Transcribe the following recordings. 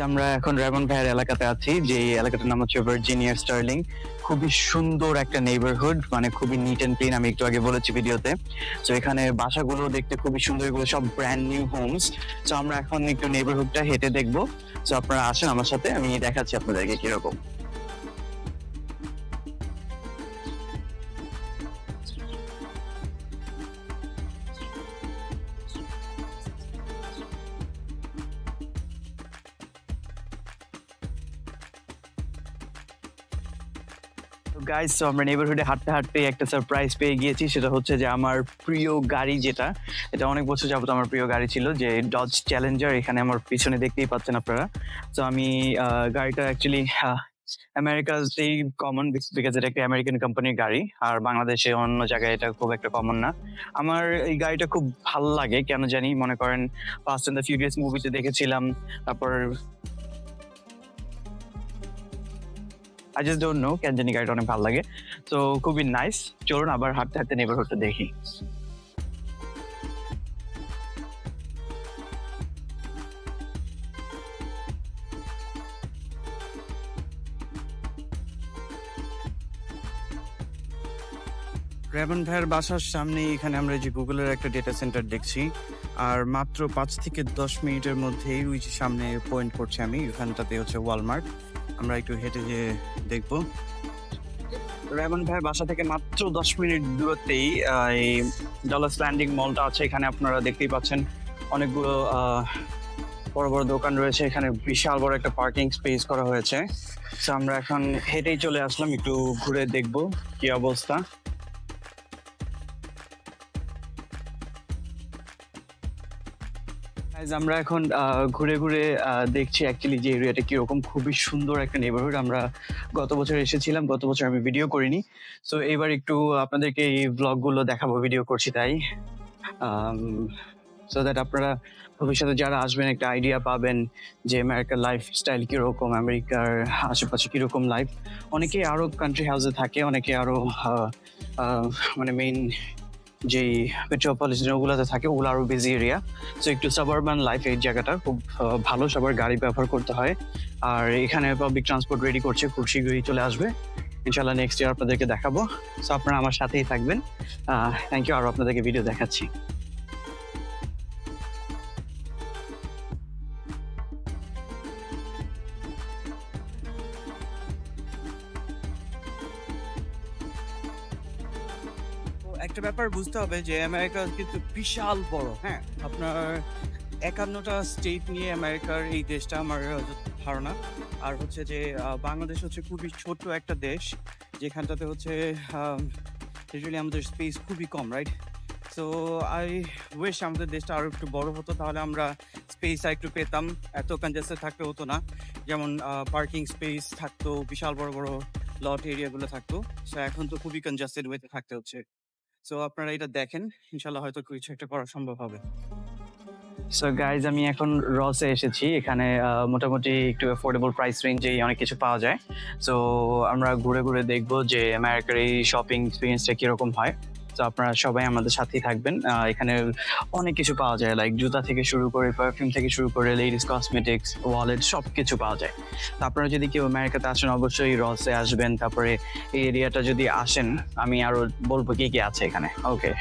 আমরা এখন রেমন ভাইয়ের এলাকাতে আছি, যে এলাকাটার নাম হচ্ছে ভার্জিনিয়া স্টার্লিং। খুবই সুন্দর একটা নেইবারহুড, মানে খুবই নিট এন্ড ক্লিন, আমি একটু আগে বলেছি ভিডিওতে। তো এখানে বাসাগুলো দেখতে খুবই সুন্দর, এগুলো সব ব্র্যান্ড নিউ হোমস। তো আমরা এখন একটু নেইবারহুডটা হেঁটে দেখবো। তো আপনারা আসেন আমার সাথে, আমি দেখাচ্ছি আপনাদেরকে কিরকম। গাইস, তো আমরা নেইবারহুডে হাঁটতে হাঁটতে একটা সারপ্রাইজ পেয়ে গিয়েছি। সেটা হচ্ছে যে আমার প্রিয় গাড়ি, যেটা এটা অনেক বছর যাবত আমার প্রিয় গাড়ি ছিল, যে ডজ চ্যালেঞ্জার। এখানে আমার পিছনে দেখতেই পাচ্ছেন আপনারা। তো আমি গাড়িটা অ্যাকচুয়ালি আমেরিকাতেই কমন, বিকজ এটা একটা আমেরিকান কোম্পানির গাড়ি, আর বাংলাদেশে অন্য জায়গায় এটা খুব একটা কমন না। আমার এই গাড়িটা খুব ভালো লাগে, কেন জানি, মনে করেন ফাস্ট অ্যান্ড দ্য ফিউরিয়াস মুভিতে দেখেছিলাম, তারপর আই জাস্ট ডোন্ট নো কেন জানি গাড়িটা অনেক ভালো লাগে। তো খুবই নাইস। চলুন আবার হাঁটতে হাঁটতে নেইবারহুডটা দেখি। রেমন ভাইয়ের বাসার সামনে এখানে আমরা যে গুগলের একটা ডেটা সেন্টার দেখছি, আর মাত্র 5 থেকে 10 মিনিটের মধ্যেই ওই যে সামনে পয়েন্ট করছি আমি, ওখানটাতে হচ্ছে ওয়ালমার্ট। আমরা একটু হেঁটে যেয়ে দেখবো। রেমন ভাইয়ের বাসা থেকে মাত্র 10 মিনিট দূরত্বেই এই ডলার্স ল্যান্ডিং মলটা আছে। এখানে আপনারা দেখতেই পাচ্ছেন অনেকগুলো বড় বড় দোকান রয়েছে। এখানে বিশাল বড় একটা পার্কিং স্পেস করা হয়েছে। তো আমরা এখন হেঁটেই চলে আসলাম, একটু ঘুরে দেখবো কি অবস্থা। আমরা এখন ঘুরে ঘুরে দেখছি অ্যাকচুয়ালি যে এরিয়াটা কিরকম। খুবই সুন্দর একটা নেইবারহুড। আমরা গত বছর এসেছিলাম, গত বছর আমি ভিডিও করিনি। তো এবার একটু আপনাদেরকে এই ব্লগগুলো দেখাবো, ভিডিও করছি তাই। সো দ্যাট আপনারা ভবিষ্যতে যারা আসবেন একটা আইডিয়া পাবেন যে আমেরিকার লাইফস্টাইল কিরকম, আমেরিকার আশেপাশে কিরকম লাইফ। অনেকে আরো কান্ট্রি হাউসে থাকে, অনেকে আরো মানে মেইন যেই মেট্রোপলিটন ওগুলোতে থাকে, ওগুলো আরো বিজি এরিয়া। তো একটু সাবারবান লাইফ এই জায়গাটা খুব ভালো, সবার গাড়ি ব্যবহার করতে হয়। আর এখানে পাবলিক ট্রান্সপোর্ট রেডি করছে, খুব শীঘ্রই চলে আসবে ইনশাল্লাহ। নেক্সট ইয়ার আপনাদেরকে দেখাবো। সো আপনারা আমার সাথেই থাকবেন। থ্যাংক ইউ, আরো আপনাদেরকে ভিডিও দেখাচ্ছি। একটা ব্যাপার বুঝতে হবে যে আমেরিকা কিন্তু বিশাল বড়। হ্যাঁ, আপনার 51টা স্টেট নিয়ে আমেরিকার এই দেশটা, আমার ধারণা। আর হচ্ছে যে বাংলাদেশ হচ্ছে খুবই ছোট একটা দেশ, যেখানটাতে হচ্ছে ইউজুয়ালি আমাদের স্পেস খুবই কম, রাইট? সো আই উইশ আমাদের দেশটা আরো একটু বড় হতো, তাহলে আমরা স্পেস আর একটু পেতাম, এত কনজেস্টেড থাকতে হতো না। যেমন পার্কিং স্পেস থাকতো, বিশাল বড় বড় লট এরিয়াগুলো থাকতো। সো এখন তো খুবই কনজেস্টেড ওয়েতে থাকতে হচ্ছে। সো আপনারা এটা দেখেন, ইনশাল্লাহ হয়তো কিছু একটা করা সম্ভব হবে। সো গাইজ, আমি এখন রসে এসেছি। এখানে মোটামুটি একটু অ্যাফোর্ডেবল প্রাইস রেঞ্জেই অনেক কিছু পাওয়া যায়। সো আমরা ঘুরে ঘুরে দেখবো যে আমেরিকার এই শপিং এক্সপিরিয়েন্সটা কিরকম হয়। তো আপনারা সবাই আমাদের সাথেই থাকবেন। এখানে অনেক কিছু পাওয়া যায়, লাইক জুতা থেকে শুরু করে, পারফিউম থেকে শুরু করে, লেডিস কসমেটিক্স, ওয়ালেট, সব কিছু পাওয়া যায়। তো আপনারা যদি কেউ আমেরিকাতে আসেন, অবশ্যই রসে আসবেন। তারপরে এই এরিয়াটা যদি আসেন, আমি আরো বলবো কি কি আছে এখানে। ওকে।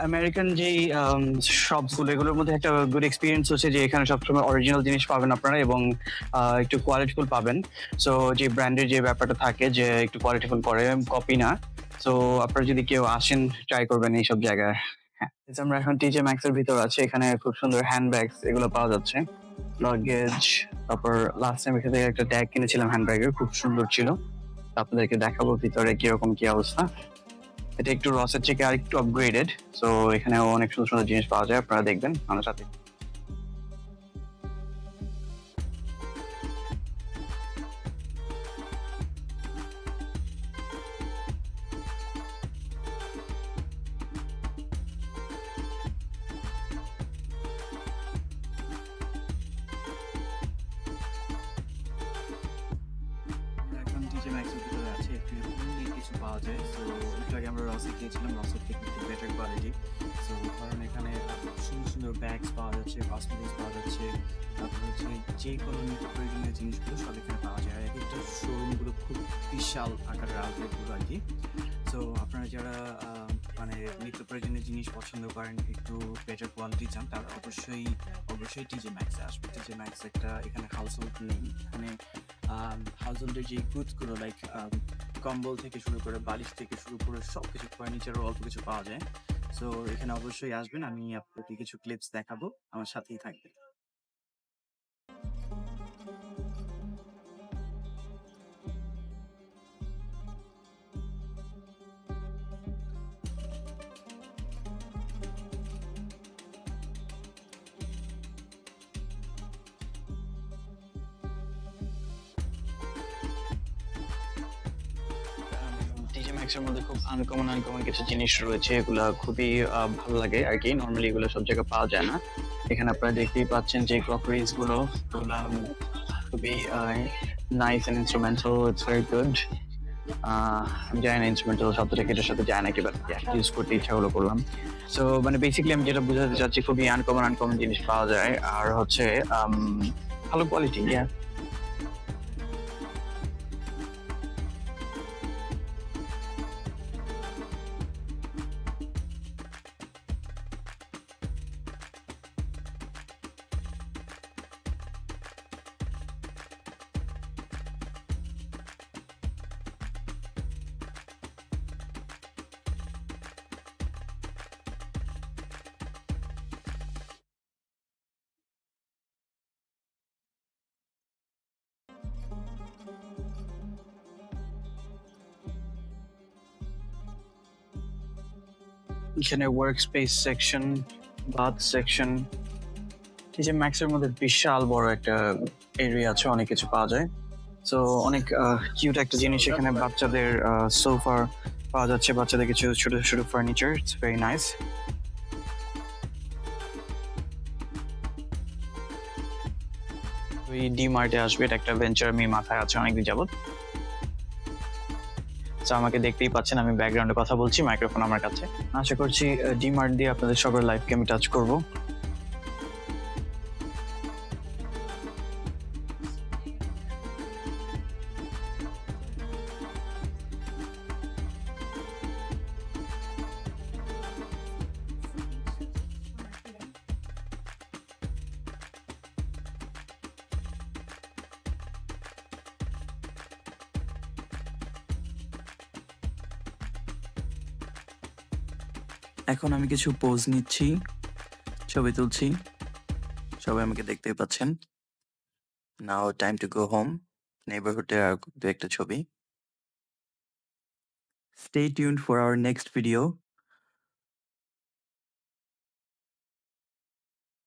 আমেরিকান যেই শপগুলো, এগুলোর মধ্যে একটা গুড এক্সপিরিয়েন্স হচ্ছে যে এখানে সবসময় অরিজিনাল জিনিস পাবেন আপনারা, এবং একটু কোয়ালিটিফুল পাবেন। সো যে ব্র্যান্ডের যে ব্যাপারটা থাকে যে একটু কোয়ালিটিফুল করে, কপি না। সো আপনারা যদি কেউ আসেন, ট্রাই করবেন এইসব জায়গায়। হ্যাঁ, আমরা এখন টিজে ম্যাক্স এর ভিতর আছে। এখানে খুব সুন্দর হ্যান্ড ব্যাগস এগুলো পাওয়া যাচ্ছে, লাগেজ। তারপর লাস্ট টাইম এখান থেকে একটা ট্যাগ কিনেছিলাম হ্যান্ড ব্যাগের, খুব সুন্দর ছিল। আপনাদেরকে দেখাবো ভিতরে কিরকম কি অবস্থা। এটা একটু রসের থেকে আর একটু আপগ্রেডেড। সো এখানেও অনেক সুন্দর সুন্দর জিনিস পাওয়া যায়, আপনারা দেখবেন আমার সাথে। টিজে ম্যাক্সের ভিতরে আছে একটু অনলি কিছু পাওয়া যায়। সো একটু আগে আমরা রসে গিয়েছিলাম, রসের থেকে একটু বেটার কোয়ালিটি। সো কারণ এখানে সুন্দর সুন্দর ব্যাগস পাওয়া যাচ্ছে, কসমেটিক্স পাওয়া যাচ্ছে, তারপর হচ্ছে যে কোনো নিত্য প্রয়োজনীয় জিনিসগুলো সব এখানে পাওয়া যায়। আর এক একটা শোরুমগুলো খুব বিশাল আকারের আউটলেটগুলো আর কি। সো আপনারা যারা মানে নিত্য প্রয়োজনীয় জিনিস পছন্দ করেন, একটু বেটার কোয়ালিটি চান, তারা অবশ্যই অবশ্যই টিজে ম্যাক্সে আসবে। টিজে ম্যাক্স একটা এখানে হাউস হোল্ড নেই, এখানে হাউস হোল্ডের যে গুডসগুলো লাইক কম্বল থেকে শুরু করে বালিশ থেকে শুরু করে সব কিছু ফার্নিচারও অল্প কিছু পাওয়া যায়। সো এখানে অবশ্যই আসবেন, আমি আপনাকে কিছু ক্লিপস দেখাবো, আমার সাথেই থাকবে। টিজে ম্যাক্সের মধ্যে খুব আনকমন কিছু জিনিস রয়েছে, এগুলা খুবই ভালো লাগে আর কি। নর্মালি এগুলো সব জায়গায় পাওয়া যায় না। এখানে আপনারা দেখতেই পাচ্ছেন যে ক্রকারিজ গুলো, এগুলা খুবই nice and instrumental, it's very good. আমি জানি না ইনস্ট্রুমেন্টাল শব্দটা এটার সাথে যায় নাকি, বাট ইউজ করতে ইচ্ছা হলো করলাম। সো মানে বেসিক্যালি আমি যেটা বোঝাতে চাচ্ছি, খুবই আনকমন জিনিস পাওয়া যায়, আর হচ্ছে ভালো কোয়ালিটি। এখানে work space section, bath section, এই যে ম্যাক্সের মধ্যে বিশাল বড় একটা এরিয়া আছে, অনেক কিছু পাওয়া যায়। সো অনেক কিউট একটা জিনিস এখানে, বাচ্চাদের সোফা পাওয়া যাচ্ছে, বাচ্চাদের কিছু ছোট ছোট ফার্নিচার, ইটস ভেরি নাইস। ওই ডি মার্টে আসবে, এটা একটা ভেঞ্চার আমি মাথায় আছে অনেকদিন যাবত। তো আমাকে দেখতেই পাচ্ছেন, আমি ব্যাকগ্রাউন্ডে কথা বলছি, মাইক্রোফোন আমার কাছে। আশা করছি ডি মার্ট দিয়ে আপনাদের সবার লাইফকে আমি টাচ করবো। এখন আমি কিছু পোজ নিচ্ছি, ছবি তুলছি, সবাই আমাকে দেখতেই পাচ্ছেন। নাও টাইম টু গো হোম। নেইবারহুডের আর দু একটা ছবি। Stay tuned for our next video.